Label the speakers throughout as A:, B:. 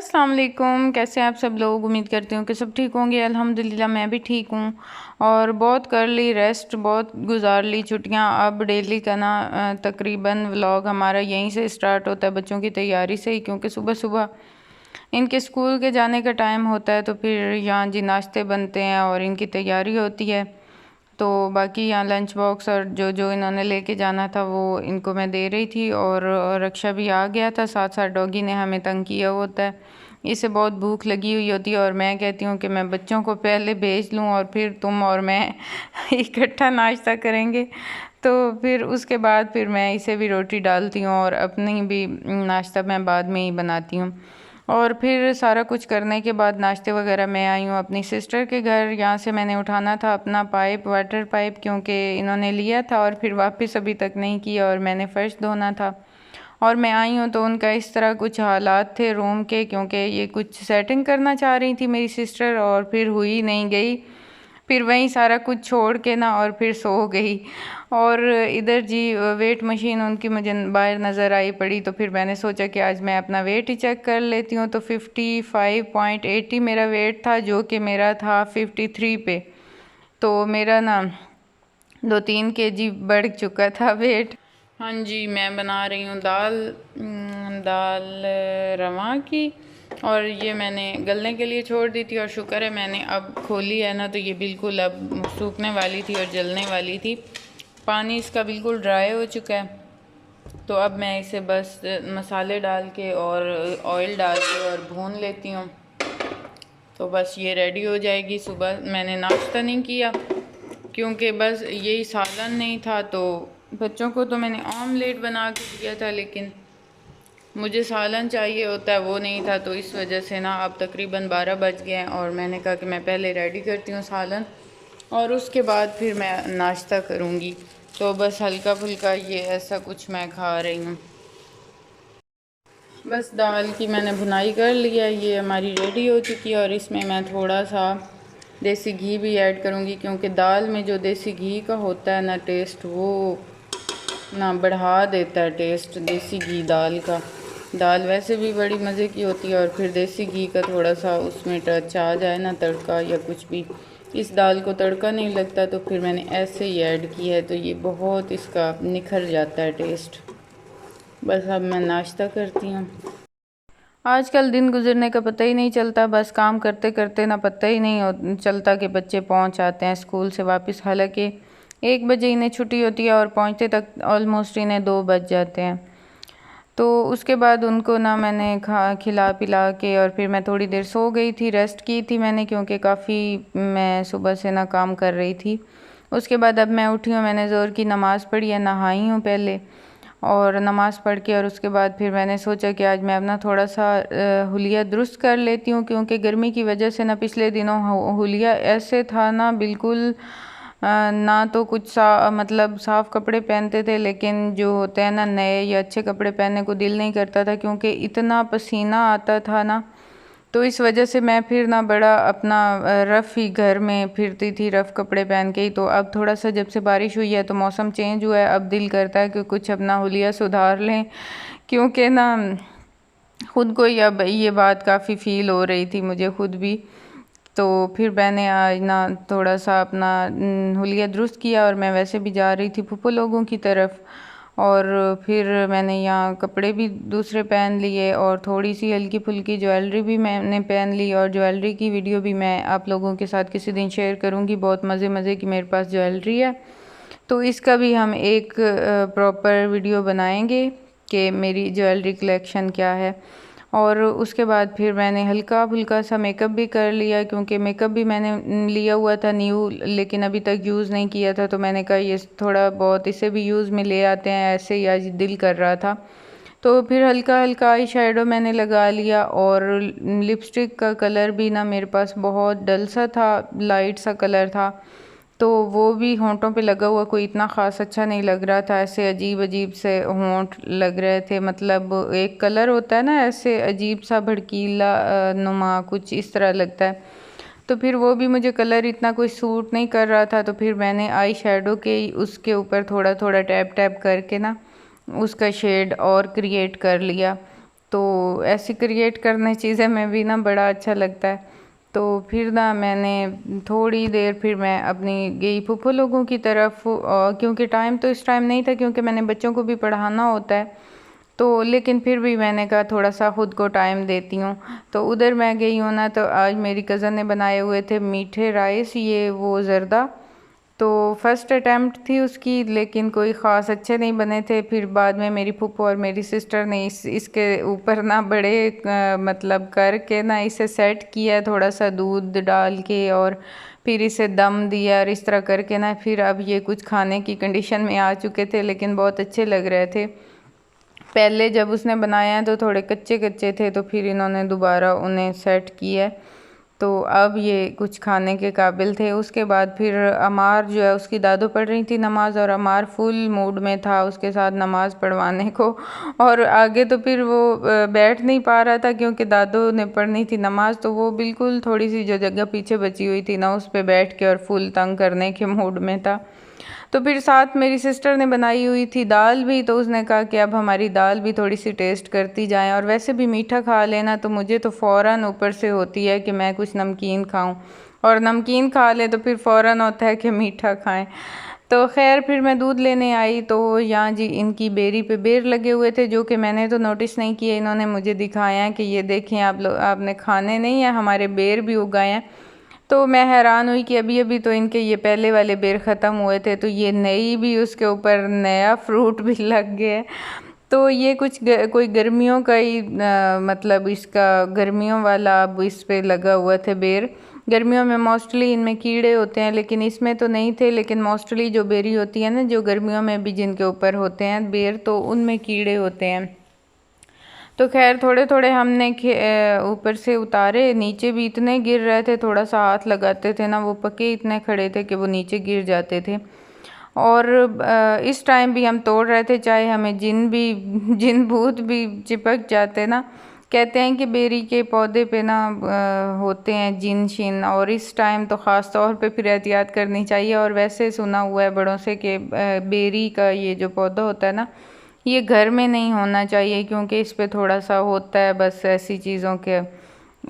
A: अस्सलाम वालेकुम। कैसे हैं आप सब लोग? उम्मीद करती हूँ कि सब ठीक होंगे। अल्हम्दुलिल्लाह मैं भी ठीक हूँ। और बहुत कर ली रेस्ट, बहुत गुजार ली छुट्टियाँ। अब डेली का ना तकरीबन व्लॉग हमारा यहीं से स्टार्ट होता है, बच्चों की तैयारी से ही, क्योंकि सुबह सुबह इनके स्कूल के जाने का टाइम होता है। तो फिर यहाँ जी नाश्ते बनते हैं और इनकी तैयारी होती है। तो बाकी यहाँ लंच बॉक्स और जो जो इन्होंने लेके जाना था वो इनको मैं दे रही थी। और रक्षा भी आ गया था साथ साथ। डॉगी ने हमें तंग किया होता है, इसे बहुत भूख लगी हुई होती है और मैं कहती हूँ कि मैं बच्चों को पहले भेज लूँ और फिर तुम और मैं इकट्ठा नाश्ता करेंगे। तो फिर उसके बाद फिर मैं इसे भी रोटी डालती हूँ और अपनी भी नाश्ता मैं बाद में ही बनाती हूँ। और फिर सारा कुछ करने के बाद नाश्ते वगैरह मैं आई हूँ अपनी सिस्टर के घर। यहाँ से मैंने उठाना था अपना पाइप, वाटर पाइप, क्योंकि इन्होंने लिया था और फिर वापस अभी तक नहीं किया और मैंने फ़र्श धोना था। और मैं आई हूँ तो उनका इस तरह कुछ हालात थे रूम के, क्योंकि ये कुछ सेटिंग करना चाह रही थी मेरी सिस्टर और फिर हुई नहीं गई। फिर वहीं सारा कुछ छोड़ के ना और फिर सो गई। और इधर जी वेट मशीन उनकी मुझे बाहर नज़र आई पड़ी, तो फिर मैंने सोचा कि आज मैं अपना वेट ही चेक कर लेती हूँ। तो 55.80 मेरा वेट था, जो कि मेरा था 53 पे। तो मेरा ना 2-3 kg बढ़ चुका था वेट। हाँ जी, मैं बना रही हूँ दाल रवा की। और ये मैंने गलने के लिए छोड़ दी थी और शुक्र है मैंने अब खोली है ना, तो ये बिल्कुल अब सूखने वाली थी और जलने वाली थी। पानी इसका बिल्कुल ड्राई हो चुका है। तो अब मैं इसे बस मसाले डाल के और ऑयल डाल के और भून लेती हूँ, तो बस ये रेडी हो जाएगी। सुबह मैंने नाश्ता नहीं किया क्योंकि बस यही सालन नहीं था। तो बच्चों को तो मैंने ऑमलेट बना के दिया था, लेकिन मुझे सालन चाहिए होता है, वो नहीं था। तो इस वजह से ना अब तकरीबन 12 बज गए हैं और मैंने कहा कि मैं पहले रेडी करती हूँ सालन और उसके बाद फिर मैं नाश्ता करूँगी। तो बस हल्का फुल्का ये ऐसा कुछ मैं खा रही हूँ। बस दाल की मैंने भुनाई कर लिया, ये हमारी रेडी हो चुकी है। और इसमें मैं थोड़ा सा देसी घी भी ऐड करूँगी, क्योंकि दाल में जो देसी घी का होता है ना टेस्ट, वो ना बढ़ा देता है टेस्ट देसी घी दाल का। दाल वैसे भी बड़ी मज़े की होती है और फिर देसी घी का थोड़ा सा उसमें टच आ जाए ना, तड़का या कुछ भी, इस दाल को तड़का नहीं लगता। तो फिर मैंने ऐसे ही ऐड किया है, तो ये बहुत इसका निखर जाता है टेस्ट। बस अब मैं नाश्ता करती हूँ। आजकल दिन गुजरने का पता ही नहीं चलता, बस काम करते करते ना पता ही नहीं चलता कि बच्चे पहुँच आते हैं स्कूल से वापस। हालांकि 1 बजे इन्हें छुट्टी होती है और पहुँचते तक ऑलमोस्ट इन्हें 2 बज जाते हैं। तो उसके बाद उनको ना मैंने खिला पिला के और फिर मैं थोड़ी देर सो गई थी, रेस्ट की थी मैंने, क्योंकि काफ़ी मैं सुबह से ना काम कर रही थी। उसके बाद अब मैं उठी हूँ, मैंने ज़ोर की नमाज़ पढ़ी है, नहाई हूँ पहले, और नमाज़ पढ़ के और उसके बाद फिर मैंने सोचा कि आज मैं अपना थोड़ा सा हुलिया दुरुस्त कर लेती हूँ, क्योंकि गर्मी की वजह से ना पिछले दिनों हुलिया ऐसे था ना बिल्कुल ना तो कुछ मतलब साफ़ कपड़े पहनते थे, लेकिन जो होते हैं ना नए या अच्छे कपड़े पहनने को दिल नहीं करता था, क्योंकि इतना पसीना आता था ना। तो इस वजह से मैं फिर ना बड़ा अपना रफ़ ही घर में फिरती थी, रफ़ कपड़े पहन के ही। तो अब थोड़ा सा जब से बारिश हुई है तो मौसम चेंज हुआ है, अब दिल करता है कि कुछ अपना हुलिया सुधार लें, क्योंकि ना ख़ुद को ही अब ये बात काफ़ी फ़ील हो रही थी मुझे ख़ुद भी। तो फिर मैंने आज ना थोड़ा सा अपना हुलिया दुरुस्त किया और मैं वैसे भी जा रही थी फूफो लोगों की तरफ। और फिर मैंने यहाँ कपड़े भी दूसरे पहन लिए और थोड़ी सी हल्की फुल्की ज्वेलरी भी मैंने पहन ली। और ज्वेलरी की वीडियो भी मैं आप लोगों के साथ किसी दिन शेयर करूँगी, बहुत मज़े मज़े की मेरे पास ज्वेलरी है। तो इसका भी हम एक प्रॉपर वीडियो बनाएंगे कि मेरी ज्वेलरी कलेक्शन क्या है। और उसके बाद फिर मैंने हल्का फुल्का सा मेकअप भी कर लिया, क्योंकि मेकअप भी मैंने लिया हुआ था न्यू, लेकिन अभी तक यूज़ नहीं किया था। तो मैंने कहा ये थोड़ा बहुत इसे भी यूज़ में ले आते हैं, ऐसे ही आज दिल कर रहा था। तो फिर हल्का हल्का आई शेडो मैंने लगा लिया। और लिपस्टिक का कलर भी ना मेरे पास बहुत डल सा था, लाइट सा कलर था, तो वो भी होंठों पे लगा हुआ कोई इतना ख़ास अच्छा नहीं लग रहा था। ऐसे अजीब अजीब से होंठ लग रहे थे, मतलब एक कलर होता है ना ऐसे अजीब सा भड़कीला नुमा, कुछ इस तरह लगता है। तो फिर वो भी मुझे कलर इतना कोई सूट नहीं कर रहा था। तो फिर मैंने आई शेडो के उसके ऊपर थोड़ा थोड़ा टैप टैप करके ना उसका शेड और क्रिएट कर लिया। तो ऐसी क्रिएट करने चीज़ें में भी ना बड़ा अच्छा लगता है। तो फिर ना मैंने थोड़ी देर फिर मैं अपनी गई फूफो लोगों की तरफ, क्योंकि टाइम तो इस टाइम नहीं था क्योंकि मैंने बच्चों को भी पढ़ाना होता है, तो लेकिन फिर भी मैंने कहा थोड़ा सा ख़ुद को टाइम देती हूँ। तो उधर मैं गई हूँ ना, तो आज मेरी कज़न ने बनाए हुए थे मीठे राइस, ये वो ज़र्दा। तो फर्स्ट अटैम्प्ट थी उसकी, लेकिन कोई ख़ास अच्छे नहीं बने थे। फिर बाद में मेरी फूफो और मेरी सिस्टर ने इसके ऊपर ना बड़े मतलब करके ना इसे सेट किया, थोड़ा सा दूध डाल के, और फिर इसे दम दिया, और इस तरह करके ना फिर अब ये कुछ खाने की कंडीशन में आ चुके थे, लेकिन बहुत अच्छे लग रहे थे। पहले जब उसने बनाया है तो थोड़े कच्चे कच्चे थे, तो फिर इन्होंने दोबारा उन्हें सेट किया, तो अब ये कुछ खाने के काबिल थे। उसके बाद फिर अमार जो है उसकी दादू पढ़ रही थी नमाज़, और अमार फुल मूड में था उसके साथ नमाज़ पढ़वाने को, और आगे तो फिर वो बैठ नहीं पा रहा था क्योंकि दादू ने पढ़नी थी नमाज़, तो वो बिल्कुल थोड़ी सी जो जगह पीछे बची हुई थी ना उस पर बैठ के और फुल तंग करने के मूड में था। तो फिर साथ मेरी सिस्टर ने बनाई हुई थी दाल भी, तो उसने कहा कि अब हमारी दाल भी थोड़ी सी टेस्ट करती जाएं, और वैसे भी मीठा खा लेना तो मुझे तो फ़ौरन ऊपर से होती है कि मैं कुछ नमकीन खाऊं, और नमकीन खा ले तो फिर फ़ौरन होता है कि मीठा खाएं। तो खैर फिर मैं दूध लेने आई, तो यहाँ जी इनकी बेरी पे बेर लगे हुए थे, जो कि मैंने तो नोटिस नहीं किए, इन्होंने मुझे दिखाया कि ये देखें आप लोग, आपने खाने नहीं है, हमारे बेर भी उगाए हैं। तो मैं हैरान हुई कि अभी अभी तो इनके ये पहले वाले बेर ख़त्म हुए थे, तो ये नई भी उसके ऊपर नया फ्रूट भी लग गया। तो ये कुछ कोई गर्मियों का ही मतलब इसका गर्मियों वाला अब इस पे लगा हुआ थे बेर। गर्मियों में मोस्टली इनमें कीड़े होते हैं, लेकिन इसमें तो नहीं थे, लेकिन मोस्टली जो बेरी होती है ना, जो गर्मियों में भी जिनके ऊपर होते हैं बेर, तो उनमें कीड़े होते हैं। तो खैर थोड़े थोड़े हमने ऊपर से उतारे, नीचे भी इतने गिर रहे थे, थोड़ा सा हाथ लगाते थे ना वो पके इतने खड़े थे कि वो नीचे गिर जाते थे। और इस टाइम भी हम तोड़ रहे थे, चाहे हमें जिन भूत भी चिपक जाते ना। कहते हैं कि बेरी के पौधे पे ना होते हैं जिन शिन, और इस टाइम तो ख़ास तौर पे फिर एहतियात करनी चाहिए। और वैसे सुना हुआ है बड़ों से कि बेरी का ये जो पौधा होता है ना, ये घर में नहीं होना चाहिए, क्योंकि इस पे थोड़ा सा होता है बस ऐसी चीज़ों के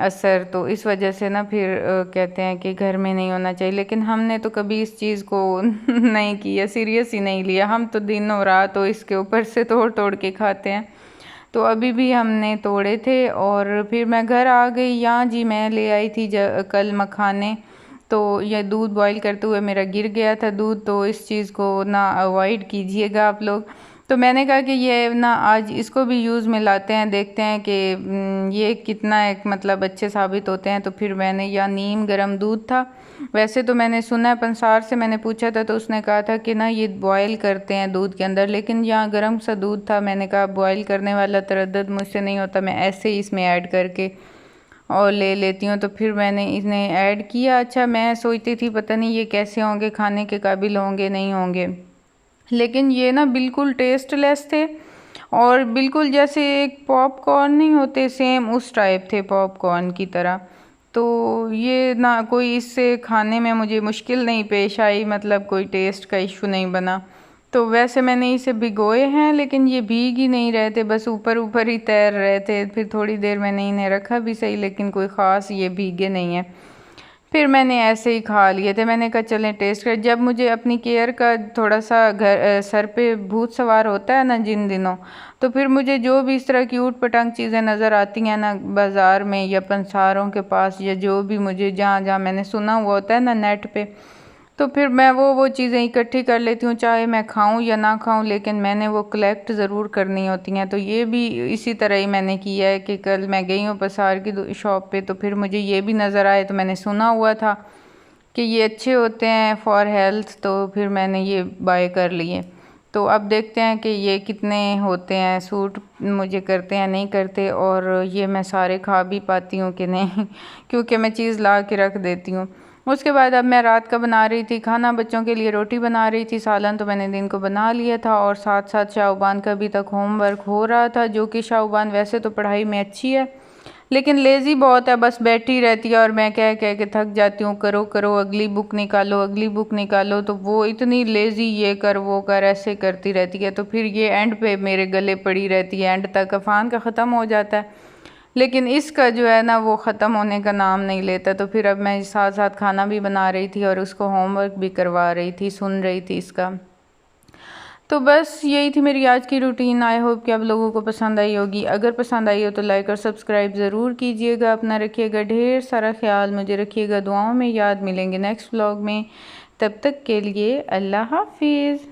A: असर, तो इस वजह से ना फिर कहते हैं कि घर में नहीं होना चाहिए। लेकिन हमने तो कभी इस चीज़ को नहीं किया, सीरियस ही नहीं लिया, हम तो दिन और रात तो इसके ऊपर से तोड़ तोड़ के खाते हैं। तो अभी भी हमने तोड़े थे, और फिर मैं घर आ गई। यहाँ जी मैं ले आई थी कल मखाने, तो यह दूध बॉईल करते हुए मेरा गिर गया था दूध, तो इस चीज़ को ना अवॉइड कीजिएगा आप लोग। तो मैंने कहा कि ये ना आज इसको भी यूज़ में लाते हैं, देखते हैं कि ये कितना एक मतलब अच्छे साबित होते हैं। तो फिर मैंने, या नीम गर्म दूध था, वैसे तो मैंने सुना है, पंसार से मैंने पूछा था तो उसने कहा था कि ना ये बॉयल करते हैं दूध के अंदर, लेकिन यहाँ गर्म सा दूध था, मैंने कहा बॉयल करने वाला तरद्दुद मुझसे नहीं होता, मैं ऐसे ही इसमें ऐड करके और ले लेती हूँ। तो फिर मैंने इन्हें ऐड किया। अच्छा मैं सोचती थी पता नहीं ये कैसे होंगे, खाने के काबिल होंगे नहीं होंगे, लेकिन ये ना बिल्कुल टेस्टलेस थे, और बिल्कुल जैसे एक पॉपकॉर्न नहीं होते सेम उस टाइप थे पॉपकॉर्न की तरह। तो ये ना कोई इससे खाने में मुझे मुश्किल नहीं पेश आई, मतलब कोई टेस्ट का इशू नहीं बना। तो वैसे मैंने इसे भिगोए हैं, लेकिन ये भीग ही नहीं रहे थे, बस ऊपर ऊपर ही तैर रहे थे। फिर थोड़ी देर मैंने इन्हें रखा भी सही, लेकिन कोई ख़ास ये भीगे नहीं है। फिर मैंने ऐसे ही खा लिए थे। मैंने कहा चलें टेस्ट कर, जब मुझे अपनी केयर का थोड़ा सा घर सर पे भूत सवार होता है ना जिन दिनों, तो फिर मुझे जो भी इस तरह की ऊट पटांग चीज़ें नज़र आती हैं ना बाज़ार में या पंसारों के पास, या जो भी मुझे जहाँ जहाँ मैंने सुना हुआ होता है ना नेट पे, तो फिर मैं वो चीज़ें इकट्ठी कर लेती हूँ, चाहे मैं खाऊं या ना खाऊं, लेकिन मैंने वो कलेक्ट ज़रूर करनी होती हैं। तो ये भी इसी तरह ही मैंने किया है कि कल मैं गई हूँ पसार की शॉप पे, तो फिर मुझे ये भी नज़र आए, तो मैंने सुना हुआ था कि ये अच्छे होते हैं फॉर हेल्थ, तो फिर मैंने ये बाय कर लिए। तो अब देखते हैं कि ये कितने होते हैं, सूट मुझे करते हैं नहीं करते, और ये मैं सारे खा भी पाती हूँ कि नहीं क्योंकि मैं चीज़ ला के रख देती हूँ। उसके बाद अब मैं रात का बना रही थी खाना, बच्चों के लिए रोटी बना रही थी, सालन तो मैंने दिन को बना लिया था, और साथ साथ शाहबान का अभी तक होमवर्क हो रहा था, जो कि शाहबान वैसे तो पढ़ाई में अच्छी है, लेकिन लेज़ी बहुत है, बस बैठी रहती है और मैं कह कह के थक जाती हूँ, करो करो अगली बुक निकालो अगली बुक निकालो। तो वो इतनी लेज़ी, ये कर वो कर ऐसे करती रहती है। तो फिर ये एंड पे मेरे गले पड़ी रहती है, एंड तक अफ़ान का ख़त्म हो जाता है, लेकिन इसका जो है ना वो ख़त्म होने का नाम नहीं लेता। तो फिर अब मैं साथ साथ खाना भी बना रही थी और उसको होमवर्क भी करवा रही थी, सुन रही थी इसका। तो बस यही थी मेरी आज की रूटीन। आई होप कि आप लोगों को पसंद आई होगी। अगर पसंद आई हो तो लाइक और सब्सक्राइब ज़रूर कीजिएगा। अपना रखिएगा ढेर सारा ख्याल, मुझे रखिएगा दुआओं में याद। मिलेंगे नेक्स्ट व्लॉग में, तब तक के लिए अल्लाह हाफिज़।